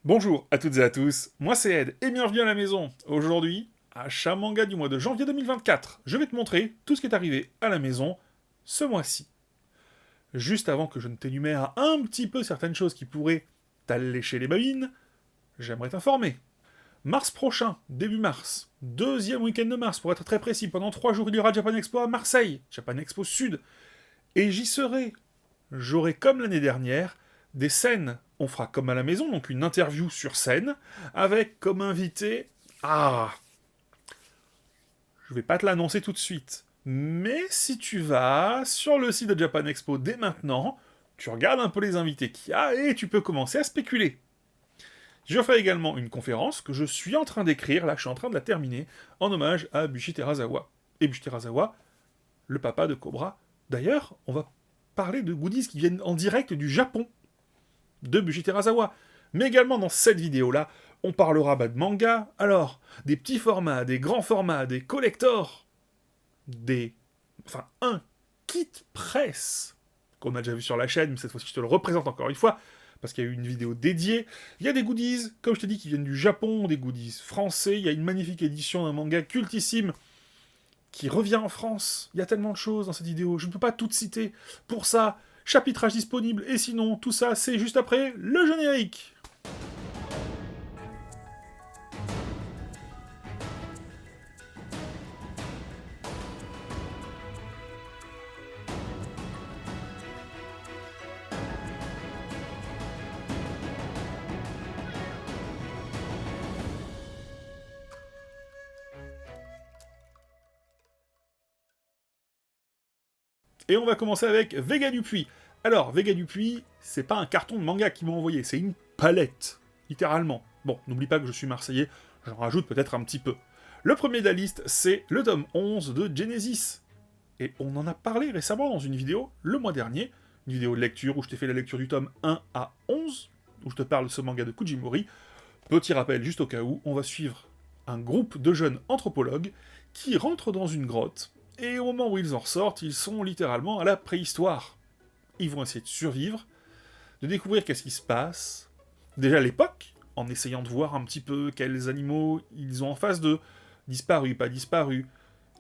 Bonjour à toutes et à tous, moi c'est Ed et bienvenue à la maison. Aujourd'hui, achat manga du mois de janvier 2024, je vais te montrer tout ce qui est arrivé à la maison ce mois-ci. Juste avant que je ne t'énumère un petit peu certaines choses qui pourraient t'allécher les babines, j'aimerais t'informer. Mars prochain, début mars, deuxième week-end de mars pour être très précis, pendant 3 jours il y aura Japan Expo à Marseille, Japan Expo Sud, et j'y serai. J'aurai comme l'année dernière des scènes. On fera comme à la maison, donc une interview sur scène, avec comme invité... Ah, je vais pas te l'annoncer tout de suite. Mais si tu vas sur le site de Japan Expo dès maintenant, tu regardes un peu les invités qu'il y a et tu peux commencer à spéculer. Je ferai également une conférence que je suis en train d'écrire, là je suis en train de la terminer, en hommage à Bushi Terazawa. Et Bushi Terazawa, le papa de Cobra. D'ailleurs, on va parler de goodies qui viennent en direct du Japon, de Bushi Terazawa. Mais également dans cette vidéo-là, on parlera de manga, alors, des petits formats, des grands formats, des collectors, un kit presse, qu'on a déjà vu sur la chaîne, mais cette fois-ci je te le représente encore une fois, parce qu'il y a eu une vidéo dédiée. Il y a des goodies, comme je te dis, qui viennent du Japon, des goodies français, il y a une magnifique édition d'un manga cultissime qui revient en France. Il y a tellement de choses dans cette vidéo, je ne peux pas toutes citer. Pour ça, chapitrage disponible, et sinon, tout ça, c'est juste après le générique. Et on va commencer avec Vega Dupuis. Alors, Vega Dupuis, c'est pas un carton de manga qu'ils m'ont envoyé, c'est une palette, littéralement. Bon, n'oublie pas que je suis marseillais, j'en rajoute peut-être un petit peu. Le premier de la liste, c'est le tome 11 de Genesis. Et on en a parlé récemment dans une vidéo, le mois dernier, une vidéo de lecture où je t'ai fait la lecture du tome 1 à 11, où je te parle de ce manga de Kujimori. Petit rappel, juste au cas où, on va suivre un groupe de jeunes anthropologues qui rentrent dans une grotte, et au moment où ils en ressortent, ils sont littéralement à la préhistoire. Ils vont essayer de survivre, de découvrir qu'est-ce qui se passe, déjà à l'époque, en essayant de voir un petit peu quels animaux ils ont en face d'eux, disparus, pas disparus,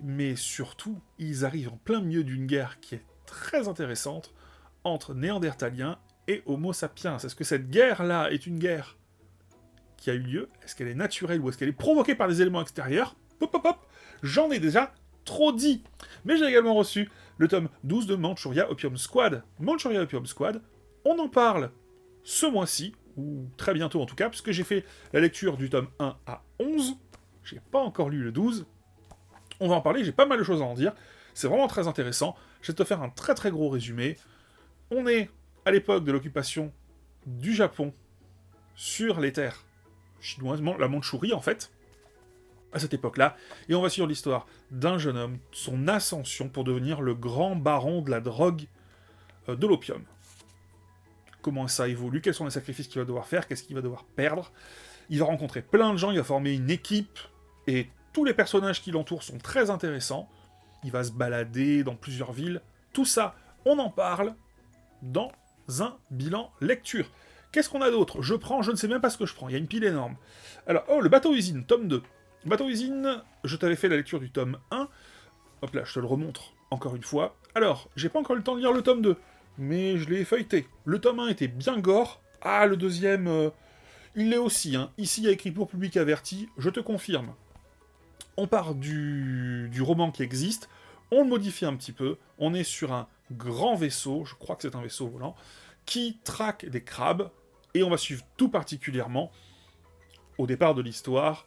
mais surtout, ils arrivent en plein milieu d'une guerre qui est très intéressante entre Néandertaliens et Homo sapiens. Est-ce que cette guerre-là est une guerre qui a eu lieu? Est-ce qu'elle est naturelle ou est-ce qu'elle est provoquée par des éléments extérieurs? Pop, pop, pop. J'en ai déjà trop dit. Mais j'ai également reçu le tome 12 de Manchuria Opium Squad. Manchuria Opium Squad, on en parle ce mois-ci, ou très bientôt en tout cas, puisque j'ai fait la lecture du tome 1 à 11. J'ai pas encore lu le 12. On va en parler, j'ai pas mal de choses à en dire. C'est vraiment très intéressant. Je vais te faire un très très gros résumé. On est à l'époque de l'occupation du Japon sur les terres chinoises, la Mandchourie en fait, à cette époque-là, et on va suivre l'histoire d'un jeune homme, son ascension pour devenir le grand baron de la drogue de l'opium. Comment ça évolue, quels sont les sacrifices qu'il va devoir faire, qu'est-ce qu'il va devoir perdre. Il va rencontrer plein de gens, il va former une équipe, et tous les personnages qui l'entourent sont très intéressants. Il va se balader dans plusieurs villes. Tout ça, on en parle dans un bilan lecture. Qu'est-ce qu'on a d'autre? Je ne sais même pas ce que je prends, il y a une pile énorme. Alors, le bateau usine, tome 2. Bateau usine, je t'avais fait la lecture du tome 1. Hop là, je te le remontre encore une fois. Alors, j'ai pas encore eu le temps de lire le tome 2, mais je l'ai feuilleté. Le tome 1 était bien gore. Ah, le deuxième, il l'est aussi. Hein. Ici, il y a écrit pour public averti, je te confirme. On part du roman qui existe, on le modifie un petit peu, on est sur un grand vaisseau, je crois que c'est un vaisseau volant, qui traque des crabes, et on va suivre tout particulièrement, au départ de l'histoire,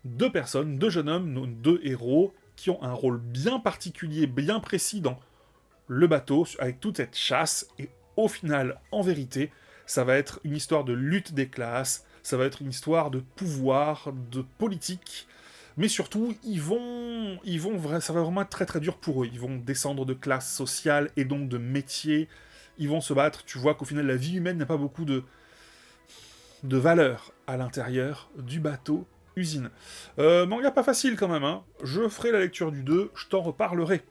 deux personnes, deux jeunes hommes, nos deux héros, qui ont un rôle bien particulier, bien précis dans le bateau, avec toute cette chasse, et au final, en vérité, ça va être une histoire de lutte des classes, ça va être une histoire de pouvoir, de politique, mais surtout, ça va vraiment être très très dur pour eux. Ils vont descendre de classe sociale et donc de métier. Ils vont se battre. Tu vois qu'au final, la vie humaine n'a pas beaucoup de valeur à l'intérieur du bateau usine. Manga pas facile quand même, hein. Je ferai la lecture du 2, je t'en reparlerai.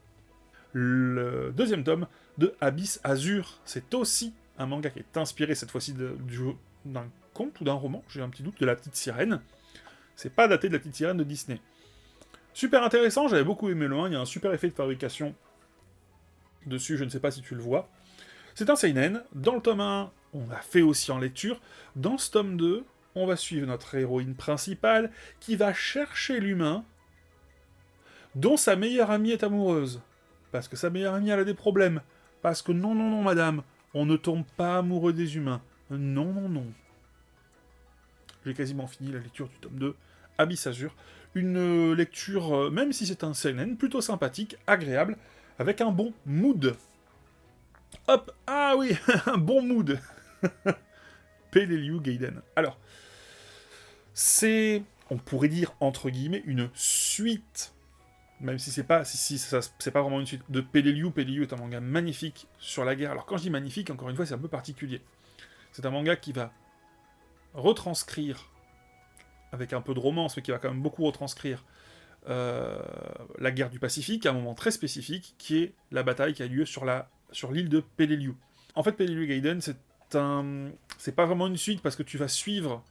Le deuxième tome de Abyss Azur, c'est aussi un manga qui est inspiré cette fois-ci d'un conte ou d'un roman, j'ai un petit doute, de la petite sirène. C'est pas daté de la petite sirène de Disney. Super intéressant, j'avais beaucoup aimé le 1, il y a un super effet de fabrication dessus, je ne sais pas si tu le vois. C'est un seinen, dans le tome 1, on l'a fait aussi en lecture, dans ce tome 2, on va suivre notre héroïne principale, qui va chercher l'humain, dont sa meilleure amie est amoureuse. Parce que sa meilleure amie, elle a des problèmes. Parce que non, non, non, madame, on ne tombe pas amoureux des humains. Non, non, non. J'ai quasiment fini la lecture du tome 2, Abyss Azur. Une lecture, même si c'est un seinen, plutôt sympathique, agréable, avec un bon mood. Hop, ah oui, un bon mood. Peleliu Gaiden. Alors, c'est, on pourrait dire, entre guillemets, une suite, même si c'est pas, c'est pas vraiment une suite, de Peleliu. Peleliu est un manga magnifique sur la guerre. Alors quand je dis magnifique, encore une fois, c'est un peu particulier. C'est un manga qui va retranscrire, avec un peu de romance, mais qui va quand même beaucoup retranscrire la guerre du Pacifique, à un moment très spécifique, qui est la bataille qui a lieu sur l'île de Peleliu. En fait, Peleliu Gaiden, c'est pas vraiment une suite, parce que tu vas suivre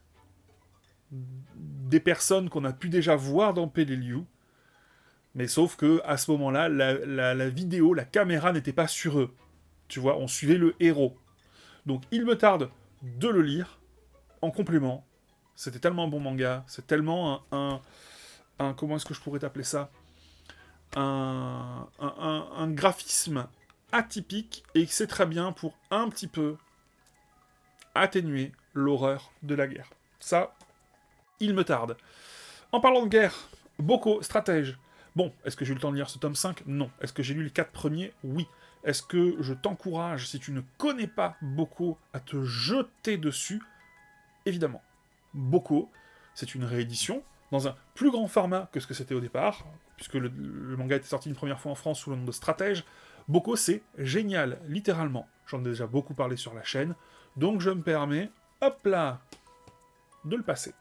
des personnes qu'on a pu déjà voir dans Peleliu, mais sauf que à ce moment-là, la vidéo, la caméra n'était pas sur eux. Tu vois, on suivait le héros. Donc il me tarde de le lire, en complément. C'était tellement un bon manga, c'est tellement un comment est-ce que je pourrais t'appeler ça, un graphisme atypique, et c'est très bien pour un petit peu atténuer l'horreur de la guerre. Ça, il me tarde. En parlant de guerre, Boko, stratège. Bon, est-ce que j'ai eu le temps de lire ce tome 5 ? Non. Est-ce que j'ai lu les 4 premiers ? Oui. Est-ce que je t'encourage, si tu ne connais pas Boko, à te jeter dessus ? Évidemment. Boko, c'est une réédition, dans un plus grand format que ce que c'était au départ, puisque le manga était sorti une première fois en France sous le nom de Stratège. Boko, c'est génial, littéralement. J'en ai déjà beaucoup parlé sur la chaîne, donc je me permets, hop là, de le passer.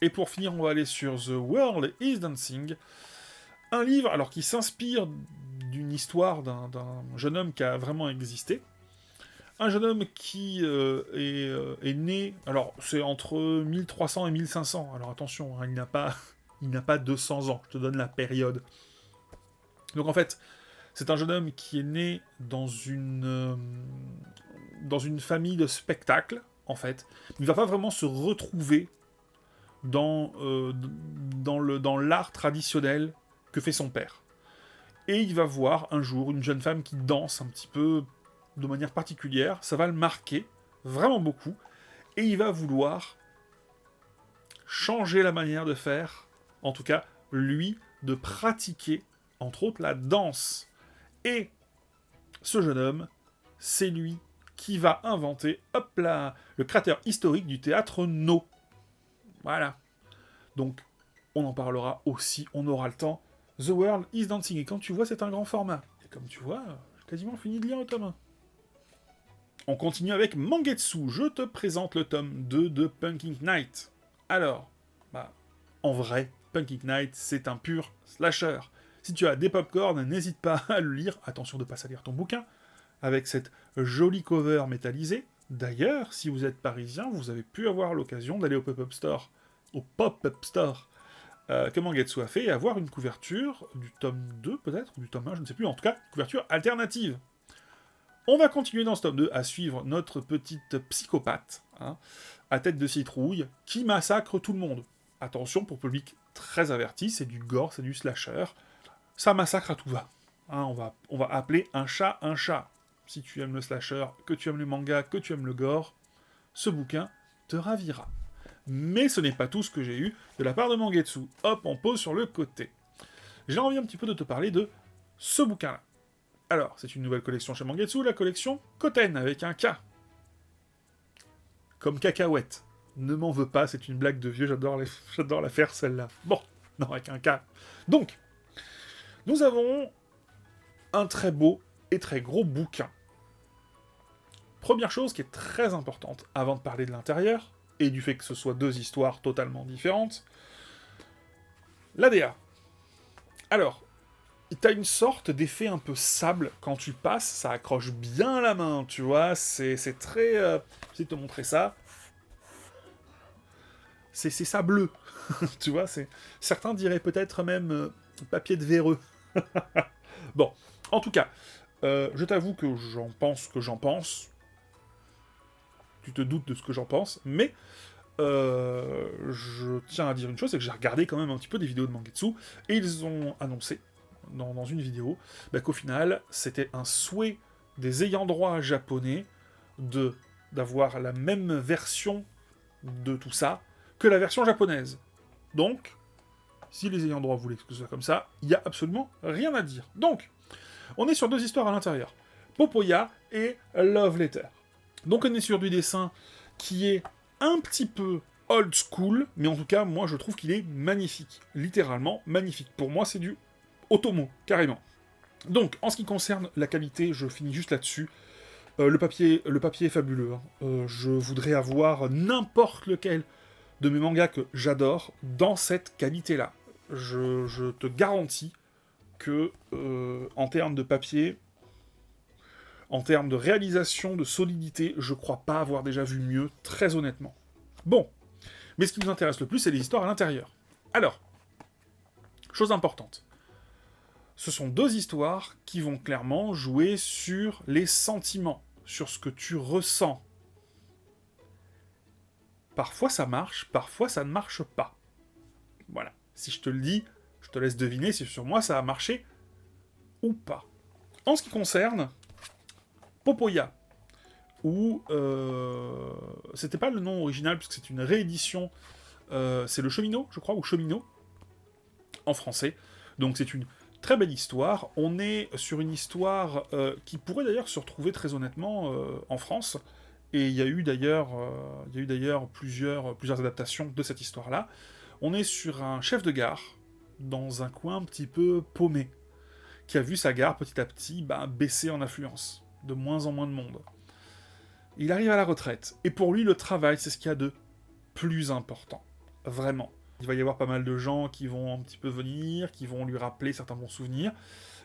Et pour finir, on va aller sur The World is Dancing, un livre alors qui s'inspire d'une histoire d'un jeune homme qui a vraiment existé. Un jeune homme qui est né... Alors, c'est entre 1300 et 1500. Alors attention, hein, il n'a pas 200 ans. Je te donne la période. Donc en fait, c'est un jeune homme qui est né dans une famille de spectacle, en fait. Il ne va pas vraiment se retrouver dans l'art traditionnel que fait son père. Et il va voir un jour une jeune femme qui danse un petit peu de manière particulière, ça va le marquer vraiment beaucoup, et il va vouloir changer la manière de faire, en tout cas, lui, de pratiquer, entre autres, la danse. Et ce jeune homme, c'est lui qui va inventer, hop là, le créateur historique du théâtre No. Voilà. Donc, on en parlera aussi, on aura le temps. The World is Dancing, et quand tu vois, c'est un grand format. Et comme tu vois, j'ai quasiment fini de lire le tome 1. On continue avec Mangetsu. Je te présente le tome 2 de Punking Knight. Alors, en vrai, Punking Knight, c'est un pur slasher. Si tu as des popcorn, n'hésite pas à le lire. Attention de ne pas salir ton bouquin. Avec cette jolie cover métallisée. D'ailleurs, si vous êtes parisien, vous avez pu avoir l'occasion d'aller au Pop-Up Store. Que Mangetsu a fait, et avoir une couverture du tome 2, peut-être, ou du tome 1, je ne sais plus. En tout cas, couverture alternative. On va continuer dans ce tome 2 à suivre notre petite psychopathe, à tête de citrouille, qui massacre tout le monde. Attention, pour public très averti, c'est du gore, c'est du slasher. Ça massacre à tout va. On va appeler un chat un chat. Si tu aimes le slasher, que tu aimes le manga, que tu aimes le gore, ce bouquin te ravira. Mais ce n'est pas tout ce que j'ai eu de la part de Mangetsu. Hop, on pose sur le côté. J'ai envie un petit peu de te parler de ce bouquin-là. Alors, c'est une nouvelle collection chez Mangetsu, la collection Koten, avec un K. Comme cacahuète. Ne m'en veux pas, c'est une blague de vieux, j'adore la faire, celle-là. Bon, non, avec un K. Donc, nous avons un très beau et très gros bouquin. Première chose qui est très importante, avant de parler de l'intérieur, et du fait que ce soit deux histoires totalement différentes, l'ADA. Alors, t'as une sorte d'effet un peu sable, quand tu passes, ça accroche bien la main, tu vois, c'est très... je vais te montrer ça. c'est sableux. Tu vois, certains diraient peut-être même papier de véreux. Bon, en tout cas, je t'avoue que j'en pense. Tu te doutes de ce que j'en pense, mais je tiens à dire une chose, c'est que j'ai regardé quand même un petit peu des vidéos de Mangetsu, et ils ont annoncé, dans une vidéo, qu'au final, c'était un souhait des ayants droit japonais d'avoir la même version de tout ça que la version japonaise. Donc, si les ayants droit voulaient que ce soit comme ça, il n'y a absolument rien à dire. Donc, on est sur deux histoires à l'intérieur. Popoya et Love Letter. Donc on est sur du dessin qui est un petit peu old school, mais en tout cas, moi je trouve qu'il est magnifique. Littéralement magnifique. Pour moi, c'est du Otomo, carrément. Donc, en ce qui concerne la qualité, je finis juste là-dessus. Le papier est fabuleux. Hein. Je voudrais avoir n'importe lequel de mes mangas que j'adore dans cette qualité-là. Je te garantis que, en termes de papier, en termes de réalisation, de solidité, je crois pas avoir déjà vu mieux, très honnêtement. Bon, mais ce qui nous intéresse le plus, c'est les histoires à l'intérieur. Alors, chose importante. Ce sont deux histoires qui vont clairement jouer sur les sentiments, sur ce que tu ressens. Parfois ça marche, parfois ça ne marche pas. Voilà. Si je te le dis, je te laisse deviner si sur moi ça a marché ou pas. En ce qui concerne Popoya, ou c'était pas le nom original puisque c'est une réédition, c'est le Cheminot, je crois, ou Cheminot en français. Donc c'est une très belle histoire. On est sur une histoire qui pourrait d'ailleurs se retrouver très honnêtement en France. Et il y a eu d'ailleurs plusieurs adaptations de cette histoire-là. On est sur un chef de gare dans un coin un petit peu paumé, qui a vu sa gare petit à petit baisser en affluence, de moins en moins de monde. Il arrive à la retraite, et pour lui, le travail, c'est ce qu'il y a de plus important. Vraiment. Il va y avoir pas mal de gens qui vont un petit peu venir, qui vont lui rappeler certains bons souvenirs.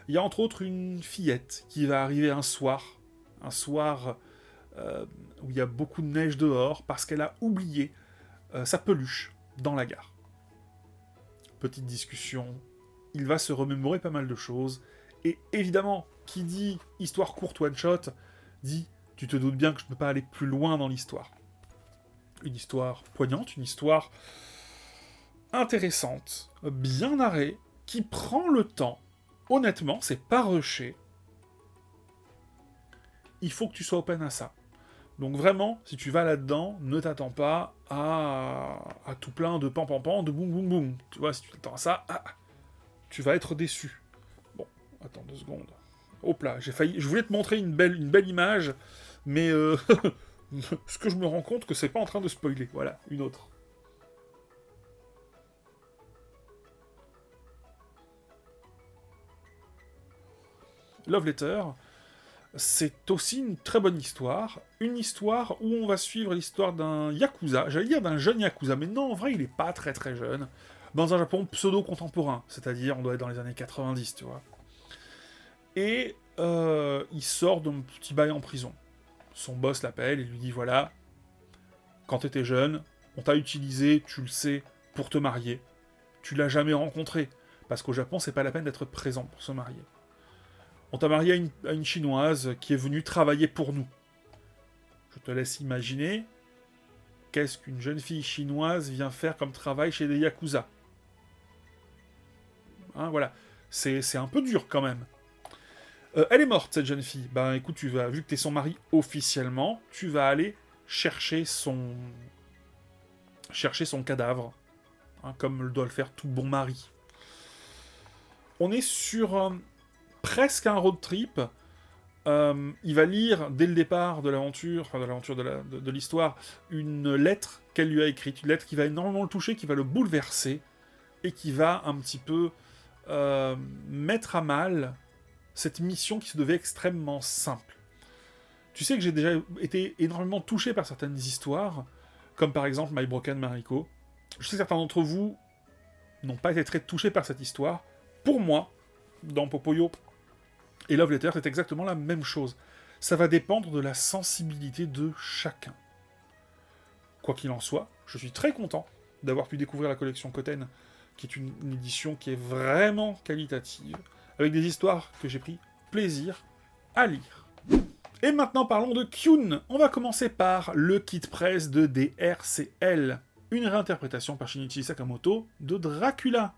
Il y a entre autres une fillette qui va arriver un soir où il y a beaucoup de neige dehors, parce qu'elle a oublié sa peluche dans la gare. Petite discussion, il va se remémorer pas mal de choses, et évidemment, qui dit histoire courte one-shot, dit tu te doutes bien que je ne peux pas aller plus loin dans l'histoire. Une histoire poignante, une histoire intéressante, bien narrée, qui prend le temps. Honnêtement, c'est pas rushé. Il faut que tu sois open à ça. Donc vraiment, si tu vas là-dedans, ne t'attends pas à tout plein de pan-pan-pan, de boum-boum-boum. Tu vois, si tu t'attends à ça, tu vas être déçu. Bon, attends 2 secondes. Hop là, j'ai failli. Je voulais te montrer une belle image, mais ce que je me rends compte que c'est pas en train de spoiler. Voilà, une autre. Love Letter, c'est aussi une très bonne histoire. Une histoire où on va suivre l'histoire d'un Yakuza. J'allais dire d'un jeune Yakuza, mais non, en vrai, il est pas très très jeune. Dans un Japon pseudo-contemporain. C'est-à-dire, on doit être dans les années 90, tu vois. Et il sort d'un petit bail en prison. Son boss l'appelle et lui dit, voilà, quand t'étais jeune, on t'a utilisé, tu le sais, pour te marier. Tu l'as jamais rencontré. Parce qu'au Japon, c'est pas la peine d'être présent pour se marier. On t'a marié à une chinoise qui est venue travailler pour nous. Je te laisse imaginer qu'est-ce qu'une jeune fille chinoise vient faire comme travail chez des Yakuza. Hein, voilà. C'est un peu dur quand même. Elle est morte, cette jeune fille. Ben écoute, vu que t'es son mari officiellement, tu vas aller chercher son cadavre. Hein, comme doit le faire tout bon mari. On est sur presque un road trip. Il va lire, dès le départ de l'aventure, de l'histoire, une lettre qu'elle lui a écrite. Une lettre qui va énormément le toucher, qui va le bouleverser, et qui va un petit peu mettre à mal cette mission qui se devait extrêmement simple. Tu sais que j'ai déjà été énormément touché par certaines histoires, comme par exemple My Broken Mariko. Je sais que certains d'entre vous n'ont pas été très touchés par cette histoire. Pour moi, dans Popoyo et Love Letter, c'est exactement la même chose. Ça va dépendre de la sensibilité de chacun. Quoi qu'il en soit, je suis très content d'avoir pu découvrir la collection Koten, qui est une édition qui est vraiment qualitative, avec des histoires que j'ai pris plaisir à lire. Et maintenant parlons de Kyun. On va commencer par le kit presse de DRCL, une réinterprétation par Shinichi Sakamoto de Dracula.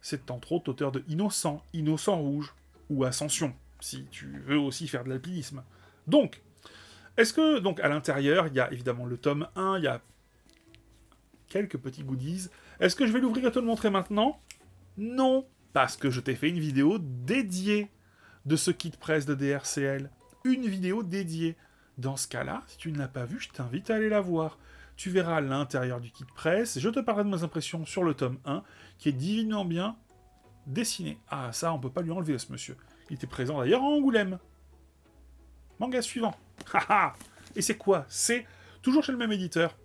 C'est entre autres l'auteur de Innocent, Innocent Rouge, ou Ascension, si tu veux aussi faire de l'alpinisme. Donc, est-ce que, donc, à l'intérieur, il y a évidemment le tome 1, il y a quelques petits goodies. Est-ce que je vais l'ouvrir et te le montrer maintenant? Non, parce que je t'ai fait une vidéo dédiée de ce kit presse de DRCL. Une vidéo dédiée. Dans ce cas-là, si tu ne l'as pas vue, je t'invite à aller la voir. Tu verras l'intérieur du kit presse. Je te parlerai de mes impressions sur le tome 1, qui est divinement bien dessiné. Ah, ça, on peut pas lui enlever, ce monsieur. Il était présent d'ailleurs à Angoulême. Manga suivant. Haha. Et c'est quoi? C'est toujours chez le même éditeur.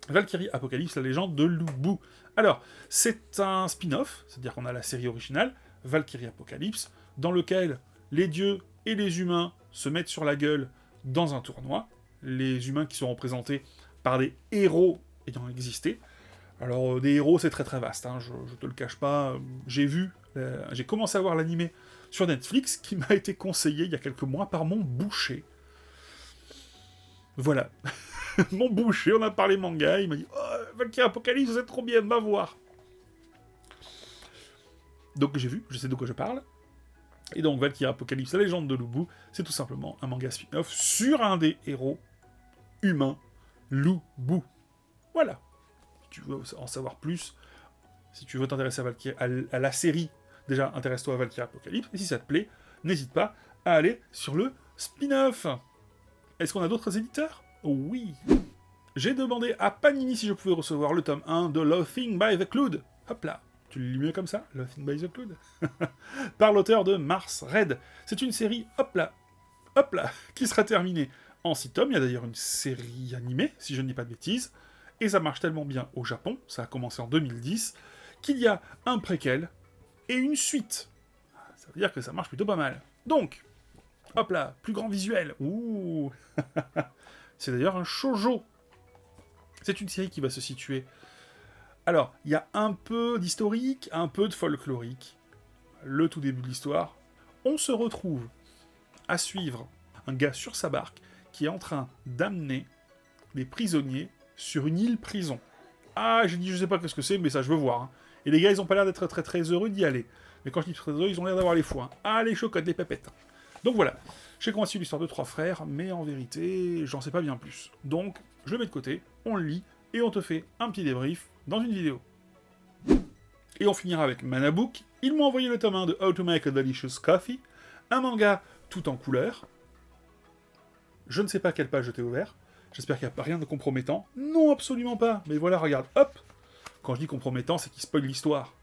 Valkyrie Apocalypse, la légende de Lubu. Alors, c'est un spin-off, c'est-à-dire qu'on a la série originale, Valkyrie Apocalypse, dans lequel les dieux et les humains se mettent sur la gueule dans un tournoi. Les humains qui sont représentés par des héros ayant existé. Alors, des héros, c'est très très vaste, hein, je te le cache pas. J'ai commencé à voir l'animé sur Netflix, qui m'a été conseillé il y a quelques mois par mon boucher. Voilà. Mon boucher, on a parlé manga, il m'a dit « Oh, Valkyrie Apocalypse, c'est trop bien, va voir !» Donc j'ai vu, je sais de quoi je parle. Et donc Valkyrie Apocalypse, la légende de Lubu, c'est tout simplement un manga spin-off sur un des héros humains, Lubu. Voilà. Si tu veux en savoir plus, si tu veux t'intéresser à la série, déjà intéresse-toi à Valkyrie Apocalypse, et si ça te plaît, n'hésite pas à aller sur le spin-off. Est-ce qu'on a d'autres éditeurs? Oui. J'ai demandé à Panini si je pouvais recevoir le tome 1 de Loathing by the Cloud. Hop là. Tu le lis mieux comme ça, Loathing by the Cloud. Par l'auteur de Mars Red. C'est une série, hop là, qui sera terminée en 6 tomes. Il y a d'ailleurs une série animée, si je ne dis pas de bêtises. Et ça marche tellement bien au Japon, ça a commencé en 2010, qu'il y a un préquel et une suite. Ça veut dire que ça marche plutôt pas mal. Donc, hop là, plus grand visuel. Ouh. C'est d'ailleurs un shoujo. C'est une série qui va se situer... Alors, il y a un peu d'historique, un peu de folklorique. Le tout début de l'histoire. On se retrouve à suivre un gars sur sa barque qui est en train d'amener des prisonniers sur une île prison. Ah, j'ai dit je sais pas ce que c'est, mais ça je veux voir. Hein. Et les gars, ils ont pas l'air d'être très très heureux d'y aller. Mais quand je dis très heureux, ils ont l'air d'avoir les foins. Ah, les chocottes, les pépettes. Donc voilà. J'ai commencé l'histoire de 3 frères, mais en vérité, j'en sais pas bien plus. Donc, je le mets de côté, on le lit, et on te fait un petit débrief dans une vidéo. Et on finira avec Manabook. Ils m'ont envoyé le tome 1 de How to Make a Delicious Coffee, un manga tout en couleur. Je ne sais pas quelle page je t'ai ouvert. J'espère qu'il n'y a pas rien de compromettant. Non, absolument pas. Mais voilà, regarde, hop. Quand je dis compromettant, c'est qu'il spoil l'histoire.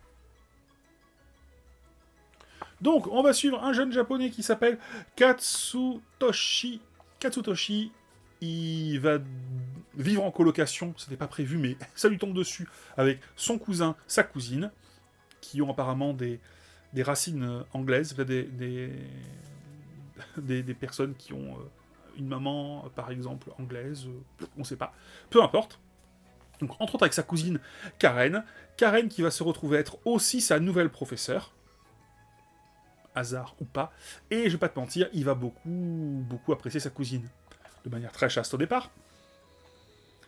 Donc, on va suivre un jeune japonais qui s'appelle Katsutoshi. Katsutoshi, il va vivre en colocation, c'était pas prévu, mais ça lui tombe dessus, avec son cousin, sa cousine, qui ont apparemment des racines anglaises, des personnes qui ont une maman, par exemple, anglaise, on sait pas. Peu importe. Donc, entre autres avec sa cousine Karen. Karen qui va se retrouver être aussi sa nouvelle professeure. Hasard ou pas. Et je vais pas te mentir, il va beaucoup apprécier sa cousine. De manière très chaste au départ.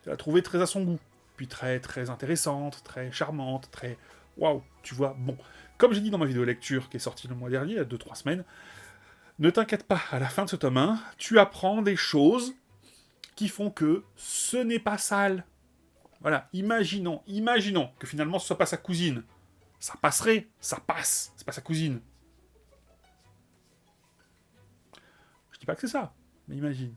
Il l'a trouvée très à son goût. Puis très intéressante, très charmante, très... Waouh, tu vois, bon. Comme j'ai dit dans ma vidéo lecture qui est sortie le mois dernier, il y a 2-3 semaines, ne t'inquiète pas, à la fin de ce tome 1, tu apprends des choses qui font que ce n'est pas sale. Voilà, imaginons que finalement ce soit pas sa cousine. Ça passerait, ça passe, c'est pas sa cousine. Je dis pas que c'est ça, mais imagine.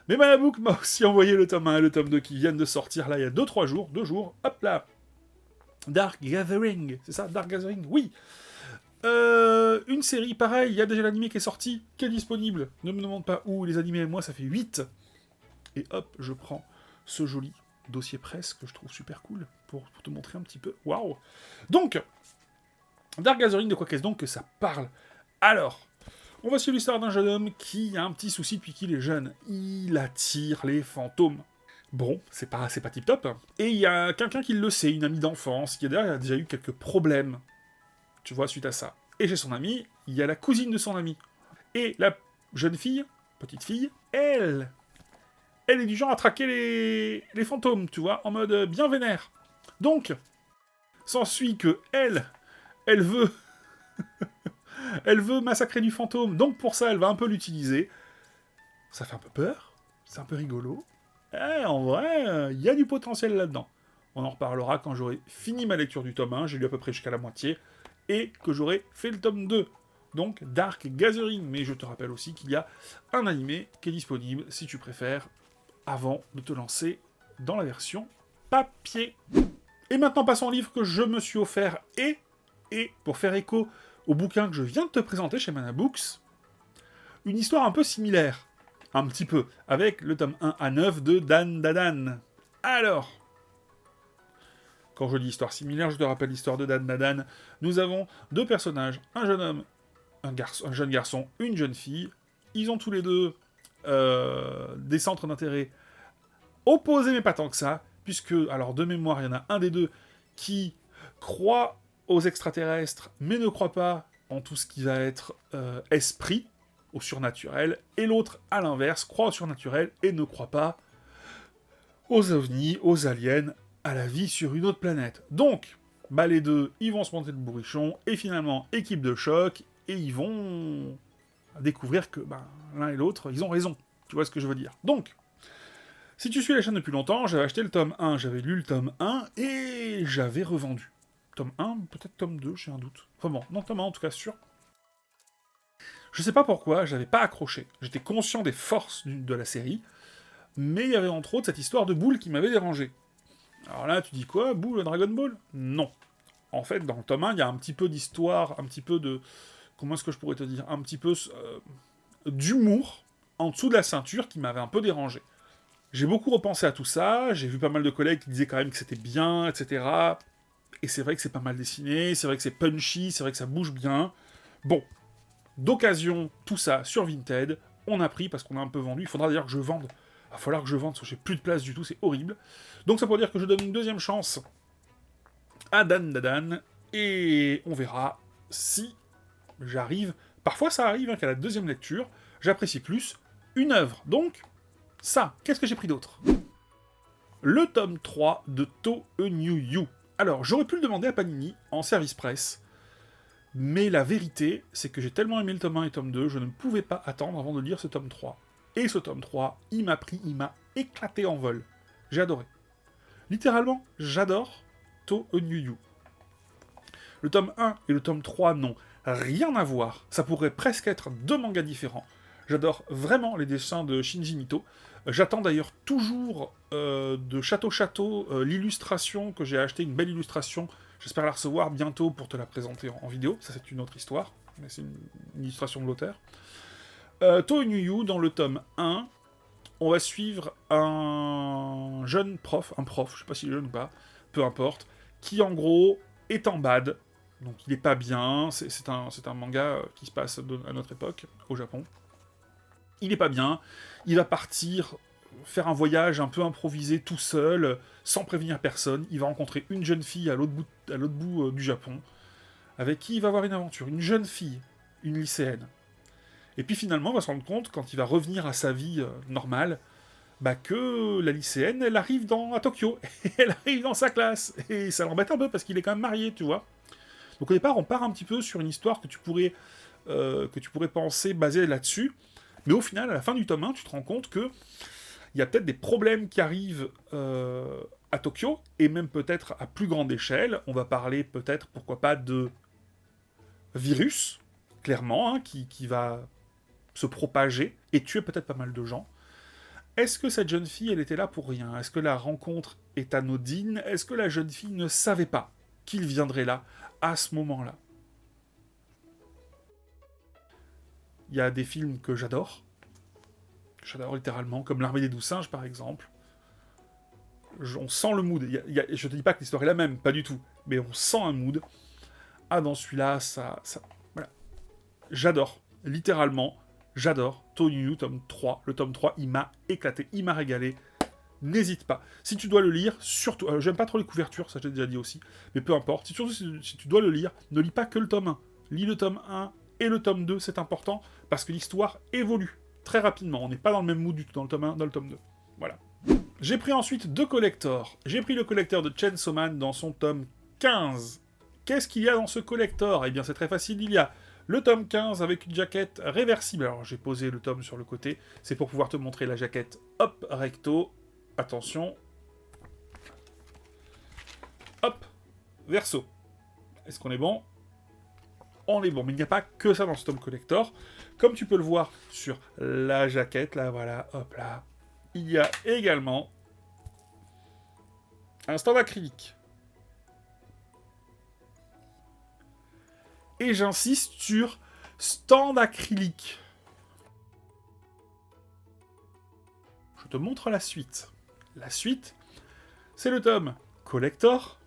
Mais Manabook m'a aussi envoyé le tome 1 et le tome 2 qui viennent de sortir là il y a 2-3 jours, 2 jours, hop là. Dark Gathering, c'est ça, Dark Gathering, oui. Une série, pareil, il y a déjà l'animé qui est sorti, qui est disponible. Ne me demande pas où, les animés, moi ça fait 8. Et hop, je prends ce joli dossier presse que je trouve super cool, pour te montrer un petit peu. Waouh. Donc, Dark Gathering, de quoi qu'est-ce donc que ça parle? Alors, on va suivre l'histoire d'un jeune homme qui a un petit souci depuis qu'il est jeune. Il attire les fantômes. Bon, c'est pas tip-top. Et il y a quelqu'un qui le sait, une amie d'enfance, qui d'ailleurs a déjà eu quelques problèmes, tu vois, suite à ça. Et chez son amie, il y a la cousine de son ami. Et la jeune fille, petite fille, elle est du genre à traquer les fantômes, tu vois, en mode bien vénère. Donc, s'ensuit que elle veut... elle veut massacrer du fantôme, donc pour ça, elle va un peu l'utiliser. Ça fait un peu peur, c'est un peu rigolo. Eh, en vrai, il y a du potentiel là-dedans. On en reparlera quand j'aurai fini ma lecture du tome 1, j'ai lu à peu près jusqu'à la moitié, et que j'aurai fait le tome 2. Donc Dark Gathering, mais je te rappelle aussi qu'il y a un animé qui est disponible, si tu préfères, avant de te lancer dans la version papier. Et maintenant, passons au livre que je me suis offert, et pour faire écho au bouquin que je viens de te présenter chez Mana Books, une histoire un peu similaire. Un petit peu, avec le tome 1 à 9 de Dan Dadan. Alors, quand je dis histoire similaire, je te rappelle l'histoire de Dan Dadan. Nous avons deux personnages, un jeune homme, un jeune garçon, une jeune fille. Ils ont tous les deux des centres d'intérêt opposés, mais pas tant que ça, puisque, alors de mémoire, il y en a un des deux qui croit aux extraterrestres, mais ne croit pas en tout ce qui va être esprit, au surnaturel, et l'autre, à l'inverse, croit au surnaturel et ne croit pas aux ovnis, aux aliens, à la vie sur une autre planète. Donc, bah les deux, ils vont se monter le bourrichon, et finalement, équipe de choc, et ils vont découvrir que l'un et l'autre, ils ont raison. Tu vois ce que je veux dire. Donc, si tu suis la chaîne depuis longtemps, j'avais acheté le tome 1, j'avais lu le tome 1, et j'avais revendu. Tome 1, peut-être tome 2, j'ai un doute. Enfin bon, non, tome 1 en tout cas, sûr. Je sais pas pourquoi, j'avais pas accroché. J'étais conscient des forces de la série, mais il y avait entre autres cette histoire de Boule qui m'avait dérangé. Alors là, tu dis quoi, Boule, Dragon Ball? Non. En fait, dans le tome 1, il y a un petit peu d'histoire, un petit peu de... Comment est-ce que je pourrais te dire? Un petit peu d'humour en dessous de la ceinture qui m'avait un peu dérangé. J'ai beaucoup repensé à tout ça, j'ai vu pas mal de collègues qui disaient quand même que c'était bien, etc. Et c'est vrai que c'est pas mal dessiné, c'est vrai que c'est punchy, c'est vrai que ça bouge bien. Bon, d'occasion, tout ça sur Vinted, on a pris parce qu'on a un peu vendu. Il faudra d'ailleurs que je vende. Il va falloir que je vende parce que j'ai plus de place du tout, c'est horrible. Donc ça pour dire que je donne une deuxième chance à Dan Dadan et on verra si j'arrive. Parfois ça arrive qu'à la deuxième lecture, j'apprécie plus une œuvre. Donc, ça, qu'est-ce que j'ai pris d'autre? Le tome 3 de To A New You. Alors, j'aurais pu le demander à Panini en service presse. Mais la vérité, c'est que j'ai tellement aimé le tome 1 et le tome 2, je ne pouvais pas attendre avant de lire ce tome 3. Et ce tome 3, il m'a éclaté en vol. J'ai adoré. Littéralement, j'adore To A New You. Le tome 1 et le tome 3 n'ont rien à voir. Ça pourrait presque être deux mangas différents. J'adore vraiment les dessins de Shinji Mito. J'attends d'ailleurs toujours de Château l'illustration que j'ai acheté, une belle illustration. J'espère la recevoir bientôt pour te la présenter en vidéo. Ça, c'est une autre histoire, mais c'est une illustration de l'auteur. To New You, dans le tome 1, on va suivre un jeune prof, je sais pas s'il est jeune ou pas, peu importe, qui en gros est en bad. Donc il est pas bien, c'est un manga qui se passe à notre époque, au Japon. Il est pas bien, il va partir faire un voyage un peu improvisé tout seul, sans prévenir personne. Il va rencontrer une jeune fille à l'autre bout du Japon, avec qui il va avoir une aventure. Une jeune fille, une lycéenne. Et puis finalement, on va se rendre compte, quand il va revenir à sa vie normale, que la lycéenne, elle arrive à Tokyo. Elle arrive dans sa classe. Et ça l'embête un peu, parce qu'il est quand même marié, tu vois. Donc au départ, on part un petit peu sur une histoire que tu pourrais penser basée là-dessus. Mais au final, à la fin du tome 1, tu te rends compte que il y a peut-être des problèmes qui arrivent à Tokyo, et même peut-être à plus grande échelle. On va parler peut-être, pourquoi pas, de virus, clairement, qui va se propager et tuer peut-être pas mal de gens. Est-ce que cette jeune fille, elle était là pour rien? Est-ce que la rencontre est anodine? Est-ce que la jeune fille ne savait pas qu'il viendrait là, à ce moment-là? Il y a des films que j'adore. J'adore littéralement, comme L'Armée des Douze Singes, par exemple. On sent le mood. Je te dis pas que l'histoire est la même, pas du tout. Mais on sent un mood. Ah, dans celui-là, voilà. J'adore. Littéralement, j'adore. To New You, tome 3. Le tome 3, il m'a éclaté. Il m'a régalé. n'hésite pas. Si tu dois le lire, surtout... j'aime pas trop les couvertures, ça j'ai déjà dit aussi, mais peu importe. Surtout si tu dois le lire, ne lis pas que le tome 1. Lis le tome 1 et le tome 2, c'est important, parce que l'histoire évolue très rapidement. On n'est pas dans le même mood du tout dans le tome 1, dans le tome 2. Voilà. J'ai pris ensuite deux collectors. J'ai pris le collector de Chainsaw Man dans son tome 15. Qu'est-ce qu'il y a dans ce collector? Eh bien, c'est très facile, il y a le tome 15 avec une jaquette réversible. Alors, j'ai posé le tome sur le côté, c'est pour pouvoir te montrer la jaquette. Hop, recto. Attention. Hop, verso. Est-ce qu'on est bon? On est bon, mais il n'y a pas que ça dans ce tome collector. Comme tu peux le voir sur la jaquette, là, voilà, hop là, il y a également un stand acrylique. Et j'insiste sur stand acrylique. Je te montre la suite. La suite, c'est le tome collector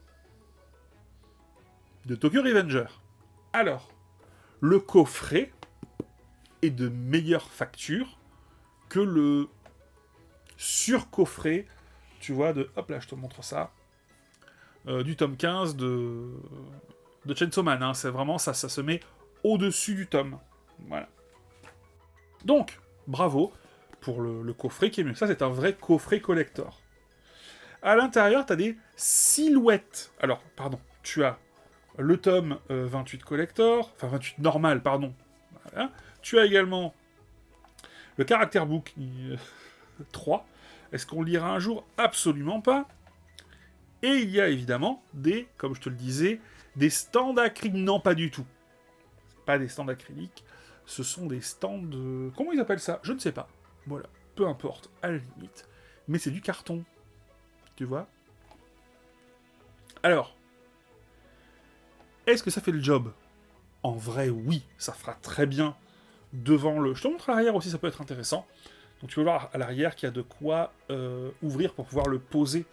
de Tokyo Revenger. Alors, le coffret est de meilleure facture que le surcoffret, tu vois, de... Hop là, je te montre ça. Du tome 15 de Chainsaw Man. Hein. C'est vraiment ça, ça se met au-dessus du tome. Voilà. Donc, bravo pour le coffret qui est mieux. Ça, c'est un vrai coffret collector. À l'intérieur, tu as des silhouettes. Alors, pardon, tu as le tome 28 collector, enfin 28 normal, pardon. Voilà. Tu as également le caractère book 3. Est-ce qu'on le lira un jour? Absolument pas. Et il y a évidemment des, comme je te le disais, des stands acryliques. Non, pas du tout. Pas des stands acryliques. Ce sont des stands de... Comment ils appellent ça? Je ne sais pas. Voilà. Peu importe, à la limite. Mais c'est du carton. Tu vois? Alors, est-ce que ça fait le job? En vrai, oui. Ça fera très bien devant le... Je te montre à l'arrière aussi, ça peut être intéressant. Donc tu peux voir à l'arrière qu'il y a de quoi ouvrir pour pouvoir le poser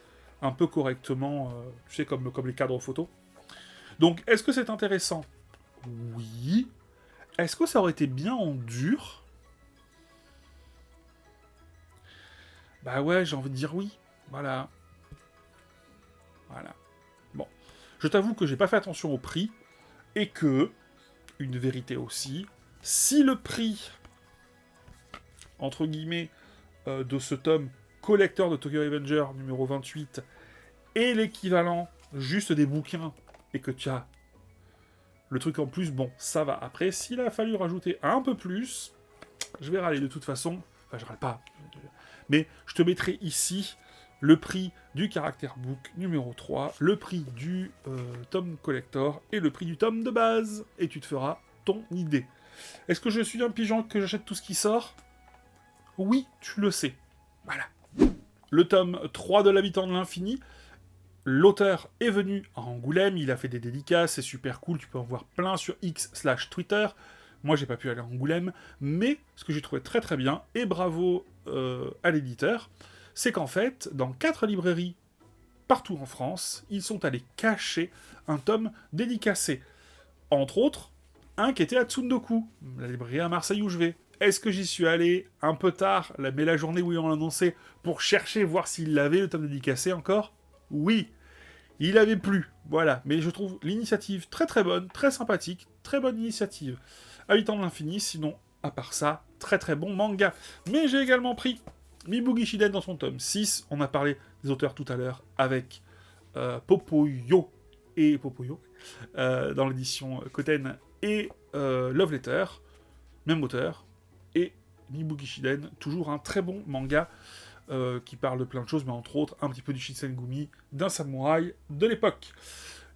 un peu correctement, tu sais, comme les cadres photos. Donc, est-ce que c'est intéressant? Oui. Est-ce que ça aurait été bien en dur? Bah ouais, j'ai envie de dire oui. Voilà. Voilà. Bon. Je t'avoue que j'ai pas fait attention au prix, et que, une vérité aussi, si le prix, entre guillemets, de ce tome collector de Tokyo Revenger numéro 28 est l'équivalent juste des bouquins, et que tu as le truc en plus, bon, ça va. Après, s'il a fallu rajouter un peu plus, je vais râler de toute façon. Enfin, je râle pas. Mais je te mettrai ici le prix du caractère book numéro 3, le prix du tome collector et le prix du tome de base. Et tu te feras ton idée. Est-ce que je suis un pigeon que j'achète tout ce qui sort? Oui, tu le sais. Voilà. Le tome 3 de l'Habitant de l'Infini. L'auteur est venu à Angoulême, il a fait des dédicaces, c'est super cool, tu peux en voir plein sur X/Twitter. Moi, j'ai pas pu aller à Angoulême, mais ce que j'ai trouvé très très bien, et bravo à l'éditeur, c'est qu'en fait, dans 4 librairies partout en France, ils sont allés cacher un tome dédicacé. Entre autres, un qui était à Tsundoku, la librairie à Marseille où je vais. Est-ce que j'y suis allé un peu tard, mais la journée où ils ont annoncé, pour chercher, voir s'il l'avait, le tome dédicacé encore? Oui, il avait plu, voilà. Mais je trouve l'initiative très très bonne, très sympathique, très bonne initiative. Habitant de l'Infini, sinon, à part ça, très très bon manga. Mais j'ai également pris Mibugi Shiden dans son tome 6. On a parlé des auteurs tout à l'heure avec Popoyo et Popoyo dans l'édition Koten et Love Letter, même auteur. Et Mibugi Shiden, toujours un très bon manga. Qui parle de plein de choses, mais entre autres, un petit peu du Shinsengumi, d'un samouraï de l'époque.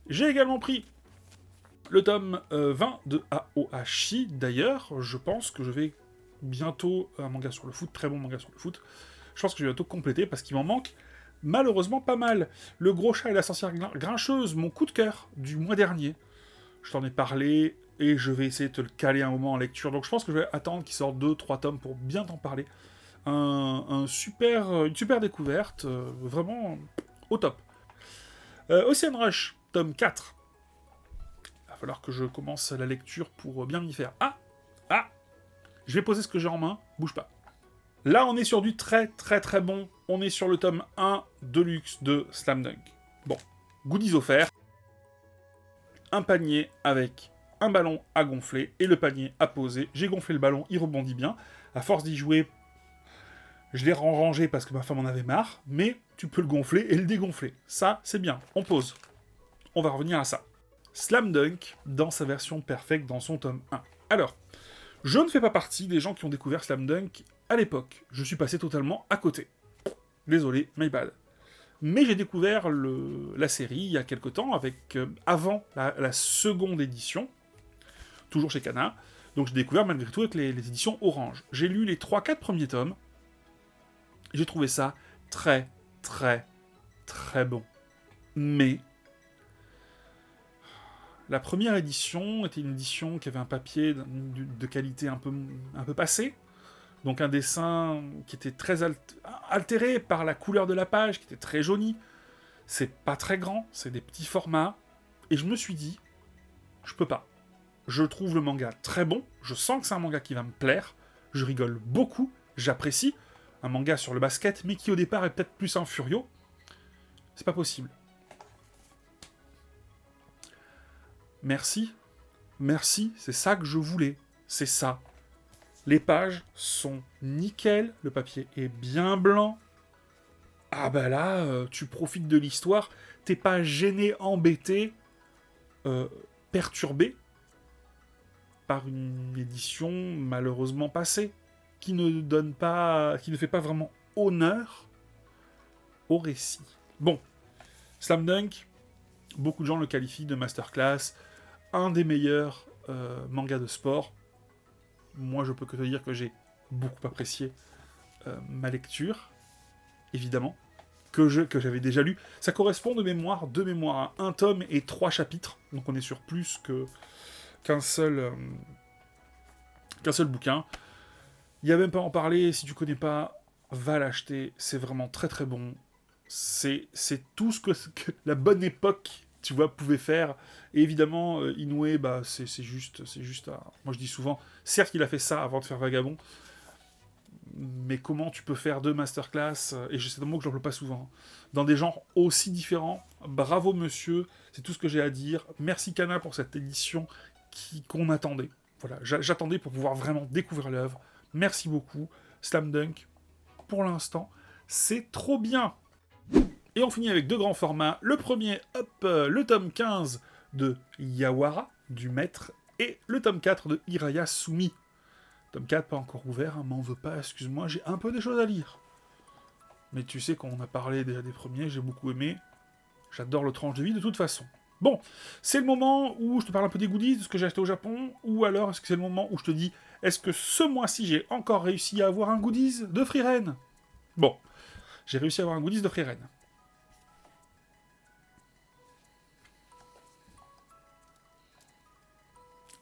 J'ai également pris le tome 20 de Aohashi. D'ailleurs, je pense que je vais bientôt, un manga sur le foot, très bon manga sur le foot, je pense que je vais bientôt compléter, parce qu'il m'en manque malheureusement pas mal. Le Gros Chat et la Sorcière Grincheuse, mon coup de cœur du mois dernier. Je t'en ai parlé, et je vais essayer de te le caler un moment en lecture, donc je pense que je vais attendre qu'il sorte 2-3 tomes pour bien t'en parler. Une super découverte, vraiment au top. Ocean Rush, tome 4. Il va falloir que je commence la lecture pour bien m'y faire. Ah, je vais poser ce que j'ai en main, bouge pas. Là, on est sur du très très très bon. On est sur le tome 1 Deluxe de Slam Dunk. Bon, goodies offerts. Un panier avec un ballon à gonfler et le panier à poser. J'ai gonflé le ballon, il rebondit bien. À force d'y jouer, je l'ai rangé parce que ma femme en avait marre, mais tu peux le gonfler et le dégonfler. Ça, c'est bien. On pose. On va revenir à ça. Slam Dunk dans sa version perfecte dans son tome 1. Alors, je ne fais pas partie des gens qui ont découvert Slam Dunk à l'époque. Je suis passé totalement à côté. Désolé, my bad. Mais j'ai découvert la série il y a quelque temps, avec avant la seconde édition, toujours chez Kana. Donc j'ai découvert malgré tout avec les éditions Orange. J'ai lu les 3-4 premiers tomes. J'ai trouvé ça très, très, très bon. Mais la première édition était une édition qui avait un papier de qualité un peu passée. Donc un dessin qui était très altéré par la couleur de la page, qui était très jauni. C'est pas très grand, c'est des petits formats. Et je me suis dit, je peux pas. Je trouve le manga très bon, je sens que c'est un manga qui va me plaire, je rigole beaucoup, j'apprécie. Un manga sur le basket, mais qui au départ est peut-être plus un furio. C'est pas possible. Merci. Merci, c'est ça que je voulais. C'est ça. Les pages sont nickel, le papier est bien blanc. Ah bah là, tu profites de l'histoire, t'es pas gêné, embêté, perturbé par une édition malheureusement passée, qui ne fait pas vraiment honneur au récit. Bon, Slam Dunk, beaucoup de gens le qualifient de masterclass, un des meilleurs mangas de sport. Moi, je peux que te dire que j'ai beaucoup apprécié ma lecture, évidemment, que j'avais déjà lu. Ça correspond de mémoire à un tome et 3 chapitres, donc on est sur plus qu'un seul bouquin. Il n'y a même pas à en parler, si tu connais pas, va l'acheter, c'est vraiment très très bon. C'est tout ce que la bonne époque, tu vois, pouvait faire. Et évidemment, Inoue, bah, c'est juste moi je dis souvent, certes il a fait ça avant de faire Vagabond, mais comment tu peux faire 2 masterclass, et c'est un mot que j'emploie pas souvent, dans des genres aussi différents. Bravo monsieur, c'est tout ce que j'ai à dire. Merci Kana pour cette édition qu'on attendait. Voilà, j'attendais pour pouvoir vraiment découvrir l'œuvre. Merci beaucoup. Slam Dunk, pour l'instant, c'est trop bien. Et on finit avec 2 grands formats. Le premier, hop, le tome 15 de Yawara, du maître, et le tome 4 de Hiraya Sumi. Tome 4 pas encore ouvert, hein, m'en veux pas, excuse-moi, j'ai un peu des choses à lire. Mais tu sais qu'on a parlé déjà des premiers, j'ai beaucoup aimé. J'adore le tranche de vie de toute façon. Bon, c'est le moment où je te parle un peu des goodies, de ce que j'ai acheté au Japon, ou alors est-ce que c'est le moment où je te dis, est-ce que ce mois-ci j'ai encore réussi à avoir un goodies de Frieren? Bon, j'ai réussi à avoir un goodies de Frieren.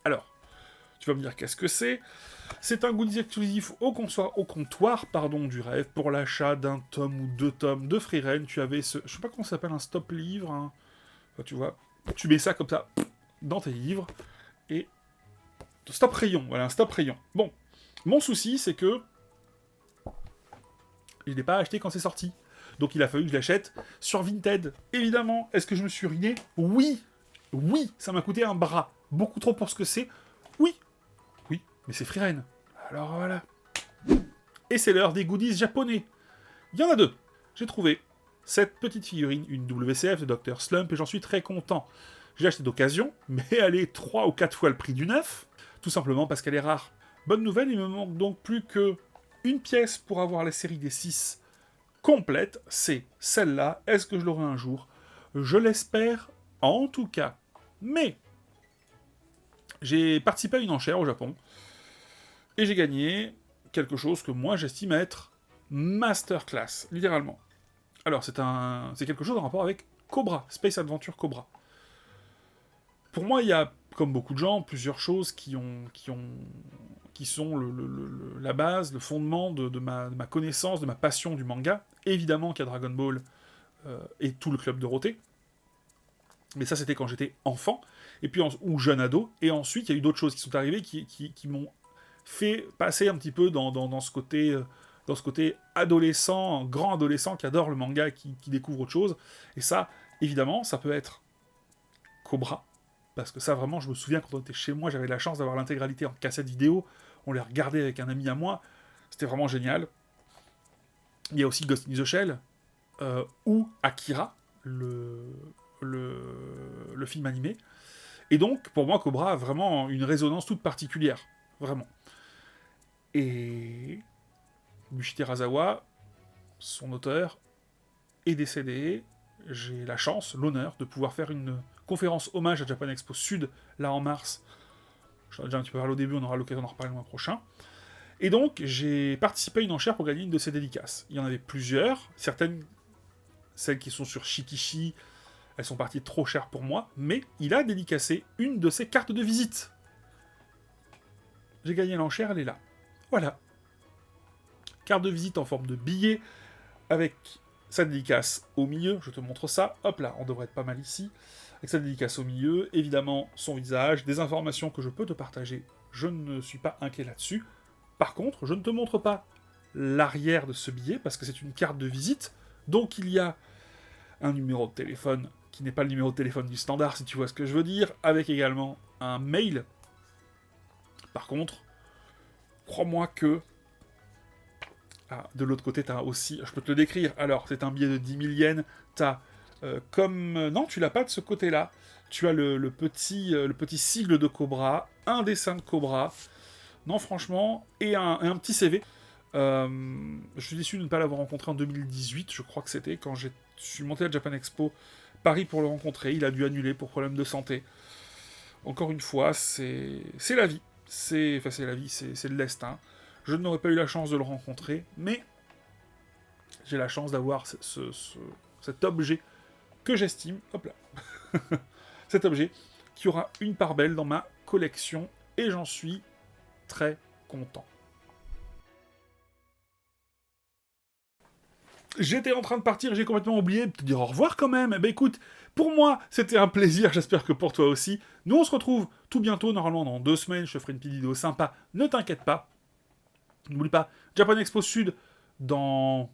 Alors, tu vas me dire qu'est-ce que c'est? C'est un goodies exclusif au comptoir du rêve pour l'achat d'un tome ou 2 tomes de Frieren. Tu avais ce, je sais pas comment ça s'appelle, un stop livre. Hein. Enfin, tu vois, tu mets ça comme ça dans tes livres et stop rayon. Voilà, un stop rayon. Bon, mon souci c'est que je l'ai pas acheté quand c'est sorti. Donc il a fallu que je l'achète sur Vinted. Évidemment, est-ce que je me suis ruiné? Oui, oui, ça m'a coûté un bras. Beaucoup trop pour ce que c'est. Oui, oui, mais c'est Frieren. Alors voilà. Et c'est l'heure des goodies japonais. Il y en a 2. J'ai trouvé cette petite figurine, une WCF de Dr. Slump, et j'en suis très content. J'ai acheté d'occasion, mais elle est 3 ou 4 fois le prix du neuf, tout simplement parce qu'elle est rare. Bonne nouvelle, il me manque donc plus que une pièce pour avoir la série des 6 complète, c'est celle-là. Est-ce que je l'aurai un jour? Je l'espère, en tout cas. Mais j'ai participé à une enchère au Japon, et j'ai gagné quelque chose que moi j'estime être masterclass, littéralement. Alors c'est quelque chose en rapport avec Cobra, Space Adventure Cobra. Pour moi, il y a, comme beaucoup de gens, plusieurs choses qui sont la base, le fondement de ma connaissance, de ma passion du manga. Évidemment qu'il y a Dragon Ball et tout le club Dorothée. Mais ça, c'était quand j'étais enfant, et puis ou jeune ado. Et ensuite, il y a eu d'autres choses qui sont arrivées qui m'ont fait passer un petit peu dans ce côté dans ce côté adolescent, grand adolescent qui adore le manga, qui découvre autre chose. Et ça, évidemment, ça peut être Cobra, parce que ça, vraiment, je me souviens, quand on était chez moi, j'avais la chance d'avoir l'intégralité en cassette vidéo, on les regardait avec un ami à moi, c'était vraiment génial. Il y a aussi Ghost in the Shell, ou Akira, le film animé. Et donc, pour moi, Cobra a vraiment une résonance toute particulière. Vraiment. Et Bushi Terasawa, son auteur, est décédé. J'ai la chance, l'honneur, de pouvoir faire une conférence hommage à Japan Expo Sud, là en mars. J'en ai déjà un petit peu parlé au début, on aura l'occasion d'en reparler le mois prochain. Et donc, j'ai participé à une enchère pour gagner une de ses dédicaces. Il y en avait plusieurs, certaines, celles qui sont sur Shikishi, elles sont parties trop chères pour moi, mais il a dédicacé une de ses cartes de visite. J'ai gagné l'enchère, elle est là. Voilà. Carte de visite en forme de billet, avec sa dédicace au milieu, je te montre ça, hop là, on devrait être pas mal ici, avec sa dédicace au milieu, évidemment son visage, des informations que je peux te partager, je ne suis pas inquiet là-dessus. Par contre, je ne te montre pas l'arrière de ce billet, parce que c'est une carte de visite, donc il y a un numéro de téléphone, qui n'est pas le numéro de téléphone du standard, si tu vois ce que je veux dire, avec également un mail. Par contre, crois-moi que... Ah, de l'autre côté, t'as aussi... Je peux te le décrire. Alors, c'est un billet de 10 000 yens. T'as comme... Non, tu l'as pas de ce côté-là. Tu as le petit sigle de Cobra, un dessin de Cobra. Non, franchement, et un petit CV. Je suis déçu de ne pas l'avoir rencontré en 2018, je crois que c'était, quand je suis monté à Japan Expo Paris pour le rencontrer. Il a dû annuler pour problème de santé. Encore une fois, c'est la vie. C'est la vie, c'est le destin. Je n'aurais pas eu la chance de le rencontrer, mais j'ai la chance d'avoir cet objet que j'estime, hop là, cet objet qui aura une part belle dans ma collection, et j'en suis très content. J'étais en train de partir, j'ai complètement oublié de te dire au revoir quand même. Eh ben écoute, pour moi, c'était un plaisir, j'espère que pour toi aussi. Nous, on se retrouve tout bientôt, normalement dans 2 semaines, je te ferai une petite vidéo sympa, ne t'inquiète pas. N'oublie pas, Japan Expo Sud dans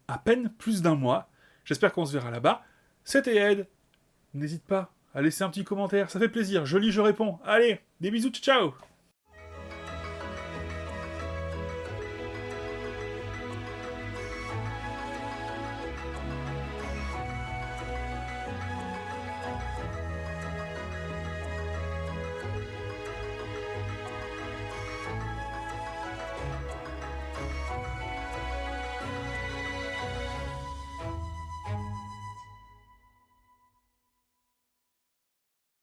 à peine plus d'1 mois. J'espère qu'on se verra là-bas. C'était Ed. N'hésite pas à laisser un petit commentaire, ça fait plaisir. Je lis, je réponds. Allez, des bisous, ciao!